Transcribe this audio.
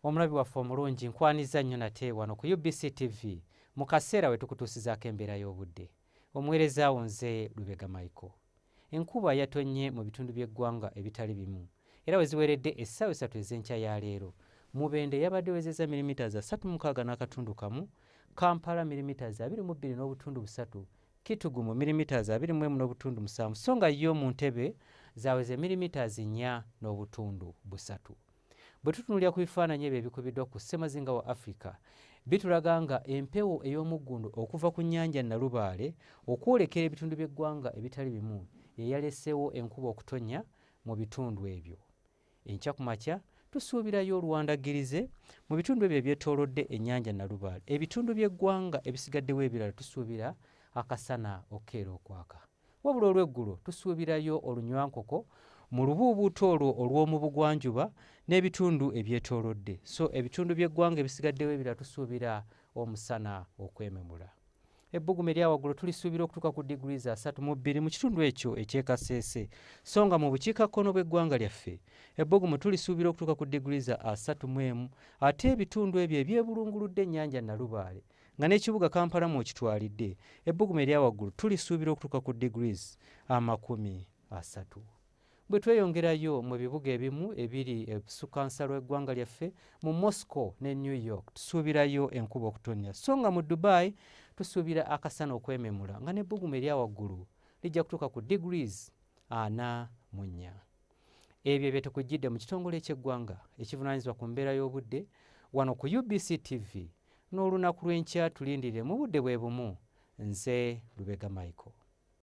Omulabi waffe omulungi nkwaniza nnyo nate wano ku UBC TV mu kaseera we tukutuusizaako embeera y'obudde. Omuweereza wo nze Lubega Michael. Enkuba yatonnye mu bitundu by'eggwanga ebitali bimu era we ziweredde essaawa 3 ez'enkya ya leero. Mubende yabadde wezezza milimita za 3.6 n'akatundu kamu, Kampala milimita za 22.3, Kitugumu milimita za 21.7, so nga yo mu Ntebe zaweze milimita 4.3. Bwe tutunuulira ku bifaananyi ebyo ebikubiddwa ku ssemazinga wa Africa, bitulaga nga empewo ey'omuggundu okuva ku nnyanja Nalubaale okwolekera ebitundu by'eggwanga ebitali bimu yeyaleseewo enkuba okutonnya mu bitundu ebyo. Enkya ku makya tusuubirayo oluwandagirize mu bitundu ebyo ebyetoolodde ennyanja Nalubaale. Ebitundu by'eggwanga ebisigaddewo ebirala tusuubira akasana okeera okwaka. Wabula olw'eggulo tusuubirayo olunywankoko mu lubuubuuto olwo olw'omu bugwanjuba n'ebitundu ebyetoolodde. So ebitundu by'eggwanga ebisigaddewo ebirala tusuubira omusana okwememula. Ebbugumu erya waggulu tulisuubira okutuuka ku diguli za 32 mu kitundu ekyo eky'Ekasese, so nga mu bukiikakkono bw'eggwanga lyaffe ebbugumu tulisuubira okutuuka ku diguli za 31, ate ebitundu ebyo ebyebulunguludde ennyanja Nalubaale nga n'ekibuga Kampala mw'okitwalidde, ebbugumu erya waggulu tulisuubira okutuuka ku diguli 30. Bwe tweyongerayo mu bibuga ebimu ebiri ebusukkansa lw'eggwanga lyaffe, mu Moscow ne New York tusuubirayo enkuba okutonnya, so nga mu Dubai tusuubira akasana okwememula nga n'ebbugumu erya waggulu lijja kutuuka ku diguli 44. Ebyo bye tukujjidde mu kitongole ky'eggwanga ekivunaanyizibwa ku mbeera y'obudde wano ku UBC TV, n'olunaku lw'enkya tulindirire mu budde bwe bumu. Nze Lubega Michael.